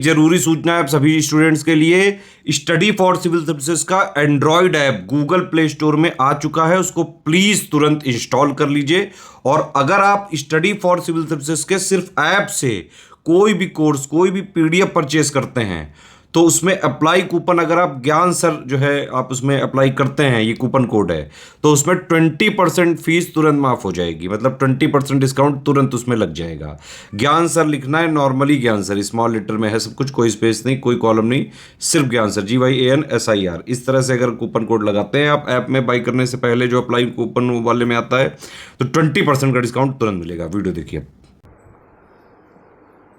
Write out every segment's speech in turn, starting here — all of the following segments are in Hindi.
जरूरी सूचना है आप सभी स्टूडेंट्स के लिए, स्टडी फॉर सिविल सर्विसेज का Android app Google play store में आ चुका है, उसको प्लीज तुरंत इंस्टॉल कर लीजिए। और अगर आप स्टडी फॉर सिविल सर्विसेज के सिर्फ ऐप से कोई भी कोर्स, कोई भी पीडीएफ परचेस करते हैं तो उसमें अप्लाई कूपन, अगर आप ज्ञान सर जो है आप उसमें अप्लाई करते हैं, ये कूपन कोड है, तो उसमें 20% फीस तुरंत माफ हो जाएगी, मतलब 20% डिस्काउंट तुरंत उसमें लग जाएगा। ज्ञान सर लिखना है, नॉर्मली ज्ञान सर स्मॉल लेटर में है सब कुछ, कोई स्पेस नहीं, कोई कॉलम नहीं, सिर्फ ज्ञान सर, GYANSIR। इस तरह से अगर कूपन कोड लगाते हैं आप ऐप में बाई करने से पहले, जो अप्लाई कूपन वाले में आता है, तो 20% का डिस्काउंट तुरंत मिलेगा। वीडियो देखिए।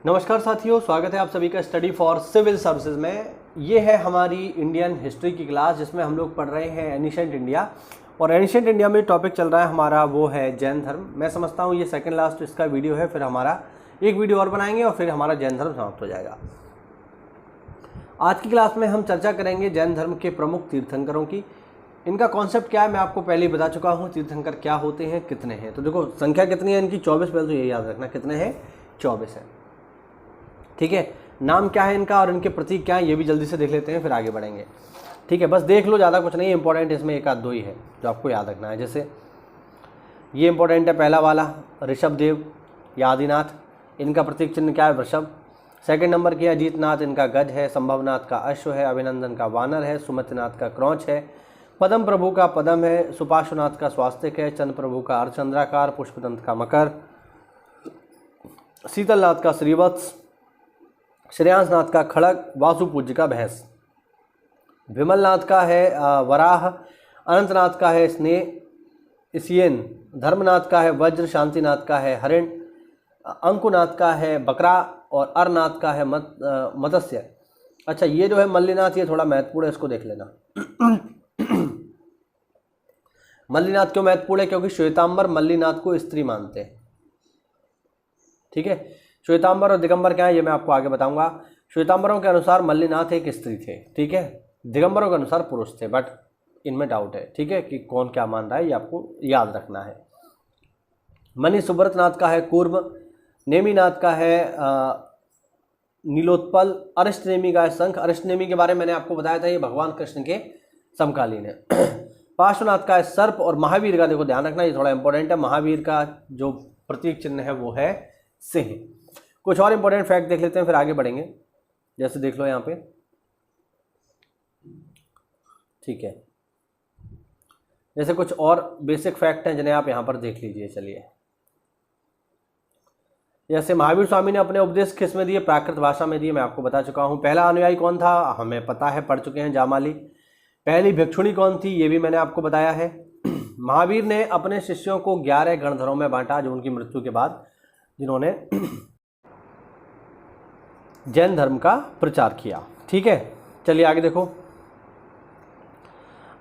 नमस्कार साथियों, स्वागत है आप सभी का स्टडी फॉर सिविल सर्विसेज में। ये है हमारी इंडियन हिस्ट्री की क्लास, जिसमें हम लोग पढ़ रहे हैं एनिशेंट इंडिया। और एनिशेंट इंडिया में टॉपिक चल रहा है हमारा, वो है जैन धर्म। मैं समझता हूँ ये सेकंड लास्ट इसका वीडियो है, फिर हमारा एक वीडियो और बनाएंगे और फिर हमारा जैन धर्म समाप्त हो जाएगा। आज की क्लास में हम चर्चा करेंगे जैन धर्म के प्रमुख तीर्थंकरों की। इनका कॉन्सेप्ट क्या है मैं आपको पहले ही बता चुका हूँ। तीर्थंकर क्या होते हैं, कितने हैं, तो देखो संख्या कितनी है इनकी, 24। पहले तो ये याद रखना कितने हैं, 24 है। ठीक है, नाम क्या है इनका और इनके प्रतीक क्या है ये भी जल्दी से देख लेते हैं, फिर आगे बढ़ेंगे। ठीक है, बस देख लो, ज़्यादा कुछ नहीं है। इंपॉर्टेंट इसमें एक आध दो ही है जो आपको याद रखना है। जैसे ये इंपॉर्टेंट है, पहला वाला ऋषभ देव या आदिनाथ, इनका प्रतीक चिन्ह क्या है, वृषभ। सेकंड नंबर किया अजीतनाथ, इनका गज है। संभवनाथ का अश्व है। अभिनंदन का वानर है। सुमित्रनाथ का क्रौच है। पद्म प्रभु का पद्म है। सुपार्श्वनाथ का स्वास्तिक है। चंद्र प्रभु का अर्धचंद्राकार। पुष्पदंत का मकर। शीतलनाथ का श्रीवत्स। श्रेयांसनाथ का खड़ग। वासुपूज्य का भैंस। विमलनाथ का है वराह। अनंतनाथ का है स्नेह इसियन। धर्मनाथ का है वज्र। शांतिनाथ का है हरिण। अंकुनाथ का है बकरा और अरनाथ का है मत्स्य। अच्छा, ये जो है मल्लीनाथ, ये थोड़ा महत्वपूर्ण है, इसको देख लेना। मल्लीनाथ क्यों महत्वपूर्ण है, क्योंकि श्वेतांबर मल्लीनाथ को स्त्री मानते हैं। ठीक है, श्वेतांबर और दिगंबर क्या है ये मैं आपको आगे बताऊंगा। श्वेतांबरों के अनुसार मल्लीनाथ एक स्त्री थे, ठीक है। दिगंबरों के अनुसार पुरुष थे, बट इनमें डाउट है, ठीक है, कि कौन क्या मान रहा है, ये आपको याद रखना है। मणि सुब्रतनाथ का है कूर्म। नेमिनाथ का है नीलोत्पल। अरिष्टनेमि का है शंख। अरिष्टनेमि के बारे में मैंने आपको बताया था, ये भगवान कृष्ण के समकालीन है। पार्श्वनाथ का है सर्प। और महावीर का देखो ध्यान रखना, ये थोड़ा इंपॉर्टेंट है। महावीर का जो प्रतीक चिन्ह है वो है सिंह। कुछ और इंपॉर्टेंट फैक्ट देख लेते हैं, फिर आगे बढ़ेंगे। जैसे देख लो यहाँ पे, ठीक है, जैसे कुछ और बेसिक फैक्ट हैं जिन्हें आप यहाँ पर देख लीजिए। चलिए, जैसे महावीर स्वामी ने अपने उपदेश किस में दिए, प्राकृत भाषा में दिए, मैं आपको बता चुका हूँ। पहला अनुयायी कौन था, हमें पता है, पढ़ चुके हैं, जामाली। पहली भिक्षुणी कौन थी, ये भी मैंने आपको बताया है। महावीर ने अपने शिष्यों को 11 गणधरों में बांटा, जो उनकी मृत्यु के बाद जिन्होंने जैन धर्म का प्रचार किया। ठीक है, चलिए आगे देखो।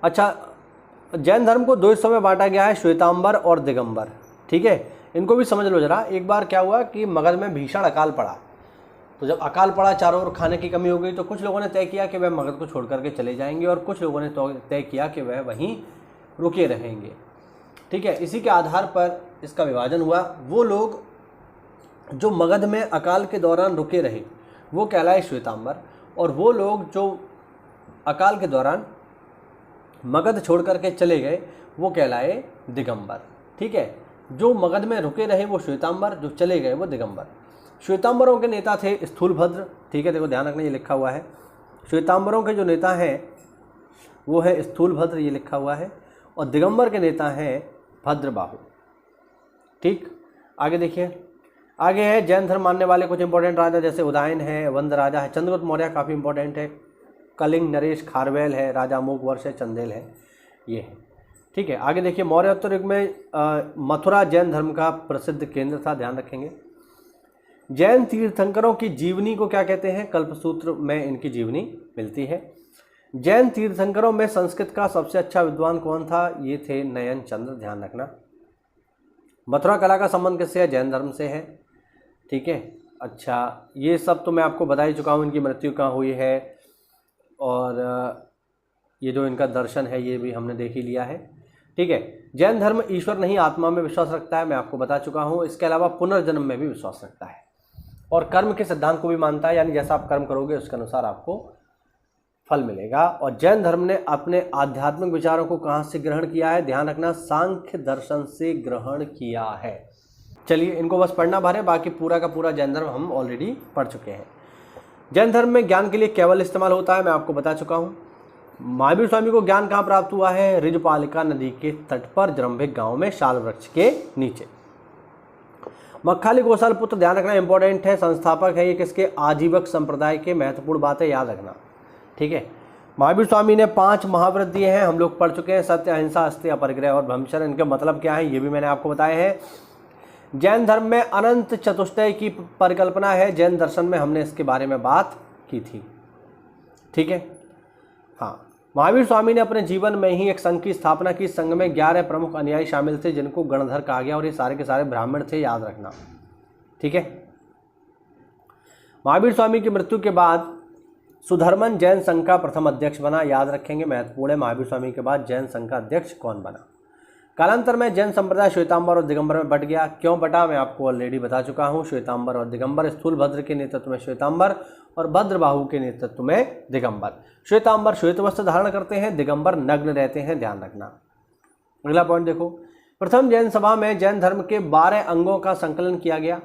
अच्छा, जैन धर्म को 2 हिस्सों में बांटा गया है, श्वेतांबर और दिगंबर। ठीक है, इनको भी समझ लो जरा। एक बार क्या हुआ कि मगध में भीषण अकाल पड़ा, तो जब अकाल पड़ा, चारों ओर खाने की कमी हो गई, तो कुछ लोगों ने तय किया कि वह मगध को छोड़ करके चले जाएंगे और कुछ लोगों ने तय किया कि वह वहीं रुके रहेंगे। ठीक है, इसी के आधार पर इसका विभाजन हुआ। वो लोग जो मगध में अकाल के दौरान रुके रहे वो कहलाए श्वेतांबर, और वो लोग जो अकाल के दौरान मगध छोड़ करके चले गए वो कहलाए दिगंबर। ठीक है, जो मगध में रुके रहे वो श्वेतांबर, जो चले गए वो दिगंबर। श्वेतांबरों के नेता थे स्थूलभद्र। ठीक है, देखो ध्यान रखना, ये लिखा हुआ है। श्वेतांबरों के जो नेता हैं वो है स्थूलभद्र, ये लिखा हुआ है। और दिगंबर के नेता हैं भद्रबाहु। ठीक, आगे देखिए। आगे है जैन धर्म मानने वाले कुछ इंपॉर्टेंट राजा, जैसे उदयन है, वंद राजा है, चंद्रगुप्त मौर्य काफ़ी इंपॉर्टेंट है, कलिंग नरेश, खारवेल है, राजा अमोघवर्ष है, चंदेल है, ये है। ठीक है, आगे देखिए। मौर्योत्तर युग में मथुरा जैन धर्म का प्रसिद्ध केंद्र था, ध्यान रखेंगे। जैन तीर्थंकरों की जीवनी को क्या कहते हैं, कल्पसूत्र में इनकी जीवनी मिलती है। जैन तीर्थंकरों में संस्कृत का सबसे अच्छा विद्वान कौन था, ये थे नयन चंद्र, ध्यान रखना। मथुरा कला का संबंध किससे है, जैन धर्म से है। ठीक है, अच्छा, ये सब तो मैं आपको बता ही चुका हूँ। इनकी मृत्यु कहाँ हुई है और ये जो इनका दर्शन है ये भी हमने देख ही लिया है। ठीक है, जैन धर्म ईश्वर नहीं आत्मा में विश्वास रखता है, मैं आपको बता चुका हूँ। इसके अलावा पुनर्जन्म में भी विश्वास रखता है। और कर्म के सिद्धांत को भी मानता है, यानी जैसा आप कर्म करोगे उसके अनुसार आपको फल मिलेगा। और जैन धर्म ने अपने आध्यात्मिक विचारों को कहाँ से ग्रहण किया है, ध्यान रखना, सांख्य दर्शन से ग्रहण किया है। चलिए इनको बस पढ़ना भर है, बाकी पूरा का पूरा जैन धर्म हम ऑलरेडी पढ़ चुके हैं। जैन धर्म में ज्ञान के लिए केवल इस्तेमाल होता है, मैं आपको बता चुका हूँ। महावीर स्वामी को ज्ञान कहाँ प्राप्त हुआ है, ऋजपालिका नदी के तट पर जरंभिक गांव में शाल वृक्ष के नीचे। मक्खाली गोसाल पुत्र, ध्यान रखना इंपॉर्टेंट है, संस्थापक है ये किसके, आजीवक संप्रदाय के। महत्वपूर्ण बात है, याद रखना, ठीक है। महावीर स्वामी ने 5 महाव्रत दिए हैं, हम लोग पढ़ चुके हैं, सत्य, अहिंसा, अस्तेय, अपरिग्रह और ब्रह्मचर्य। इनके मतलब क्या है ये भी मैंने आपको बताए हैं। जैन धर्म में अनंत चतुष्टय की परिकल्पना है, जैन दर्शन में हमने इसके बारे में बात की थी, ठीक है। हाँ, महावीर स्वामी ने अपने जीवन में ही एक संघ की स्थापना की। संघ में 11 प्रमुख अनुयायी शामिल थे जिनको गणधर कहा गया, और ये सारे के सारे ब्राह्मण थे, याद रखना, ठीक है। महावीर स्वामी की मृत्यु के बाद सुधर्मन जैन संघ का प्रथम अध्यक्ष बना, याद रखेंगे, महत्वपूर्ण है। महावीर स्वामी के बाद जैन संघ का अध्यक्ष कौन बना। कालांतर में जैन संप्रदाय श्वेतांबर और दिगंबर में बट गया। क्यों बटा, मैं आपको ऑलरेडी बता चुका हूँ। श्वेतांबर और दिगंबर, स्थूलभद्र के नेतृत्व में श्वेतांबर और भद्रबाहु के नेतृत्व में दिगंबर। श्वेतांबर श्वेत वस्त्र धारण करते हैं, दिगंबर नग्न रहते हैं, ध्यान रखना। अगला पॉइंट देखो, प्रथम जैन सभा में जैन धर्म के 12 अंगों का संकलन किया गया।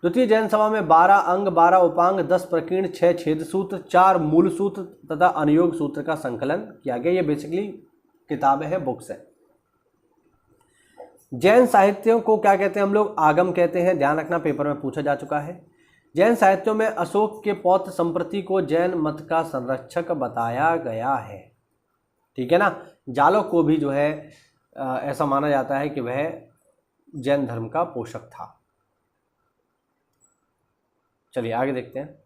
द्वितीय जैन सभा में 12 अंग, 12 उपांग, 10 प्रकीर्ण, 6 छेद सूत्र, 4 मूल सूत्र तथा अनुयोग सूत्र का संकलन किया गया। ये बेसिकली किताबें हैं, बुक्स है। जैन साहित्यों को क्या कहते हैं हम लोग, आगम कहते हैं, ध्यान रखना, पेपर में पूछा जा चुका है। जैन साहित्यों में अशोक के पौत्र संप्रति को जैन मत का संरक्षक बताया गया है, ठीक है ना। जालोक को भी जो है ऐसा माना जाता है कि वह जैन धर्म का पोषक था। चलिए आगे देखते हैं।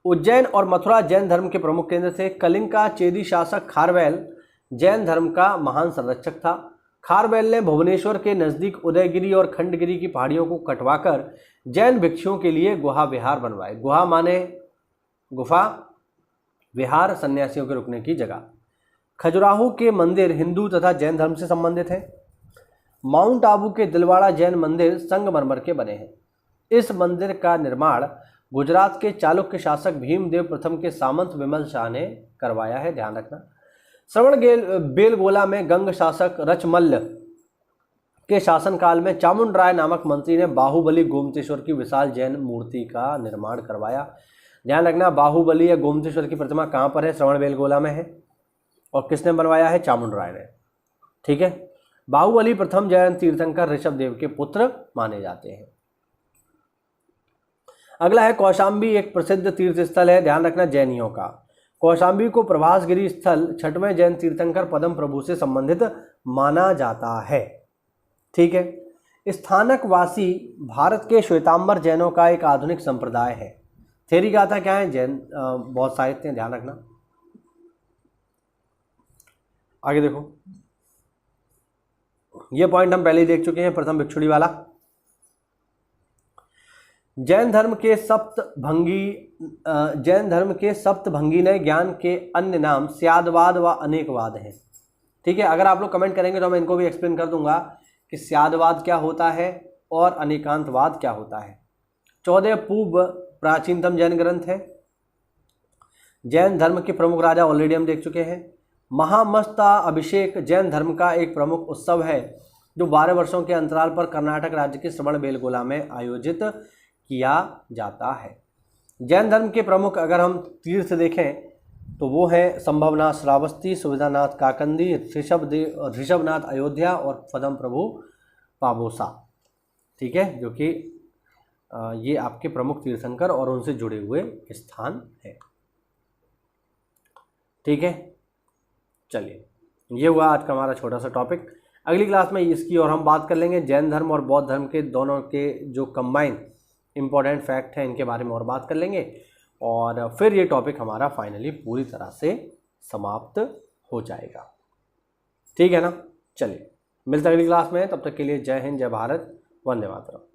उज्जैन और मथुरा जैन धर्म के प्रमुख केंद्र थे। कलिंग का चेदी शासक खारवेल जैन धर्म का महान संरक्षक था। खारवेल ने भुवनेश्वर के नज़दीक उदयगिरी और खंडगिरी की पहाड़ियों को कटवाकर जैन भिक्षुओं के लिए गुहा विहार बनवाए। गुहा माने गुफा, विहार सन्यासियों के रुकने की जगह। खजुराहो के मंदिर हिंदू तथा जैन धर्म से संबंधित हैं। माउंट आबू के दिलवाड़ा जैन मंदिर संगमरमर के बने हैं। इस मंदिर का निर्माण गुजरात के चालुक्य शासक भीमदेव प्रथम के सामंत विमल शाह ने करवाया है, ध्यान रखना। श्रवण बेलगोला में गंग शासक रचमल्ल के शासनकाल में चामुंड राय नामक मंत्री ने बाहुबली गोमतेश्वर की विशाल जैन मूर्ति का निर्माण करवाया। ध्यान रखना, बाहुबली या गोमतेश्वर की प्रतिमा कहाँ पर है, श्रवण बेलगोला में है, और किसने बनवाया है, चामुंड राय ने, ठीक है। बाहुबली प्रथम जैन तीर्थंकर ऋषभदेव के पुत्र माने जाते हैं। अगला है कौशाम्बी, एक प्रसिद्ध तीर्थ स्थल है, ध्यान रखना, जैनियों का। कौशाम्बी को प्रभासगिरी स्थल 6वें जैन तीर्थंकर पद्म प्रभु से संबंधित माना जाता है, ठीक है। स्थानकवासी भारत के श्वेतांबर जैनों का एक आधुनिक संप्रदाय है। थेरी गाथा क्या है, जैन बहुत साहित्य हैं, ध्यान रखना। आगे देखो, ये पॉइंट हम पहले ही देख चुके हैं, प्रथम भिक्षुड़ी वाला। जैन धर्म के सप्तभंगी नए ज्ञान के अन्य नाम स्यादवाद व अनेकवाद हैं, ठीक है। अगर आप लोग कमेंट करेंगे तो मैं इनको भी एक्सप्लेन कर दूंगा कि स्यादवाद क्या होता है और अनेकांतवाद क्या होता है। 14 पूर्व प्राचीनतम जैन ग्रंथ है। जैन धर्म के प्रमुख राजा ऑलरेडी हम देख चुके हैं। महामस्ता अभिषेक जैन धर्म का एक प्रमुख उत्सव है जो 12 वर्षों के अंतराल पर कर्नाटक राज्य के श्रवण बेलगोला में आयोजित किया जाता है। जैन धर्म के प्रमुख अगर हम तीर्थ देखें तो वो है संभवनाथ श्रावस्ती, सुविधानाथ काकंदी, ऋषभनाथ अयोध्या और पद्म प्रभु पाबोसा, ठीक है, जो कि ये आपके प्रमुख तीर्थंकर और उनसे जुड़े हुए स्थान है, ठीक है। चलिए, ये हुआ आज का हमारा छोटा सा टॉपिक। अगली क्लास में इसकी और हम बात कर लेंगे। जैन धर्म और बौद्ध धर्म के दोनों के जो कंबाइन इंपॉर्टेंट फैक्ट हैं इनके बारे में और बात कर लेंगे, और फिर ये टॉपिक हमारा फाइनली पूरी तरह से समाप्त हो जाएगा, ठीक है ना। चलिए, मिलते हैं अगली क्लास में, तब तक के लिए जय हिंद, जय भारत, वंदे मातरम।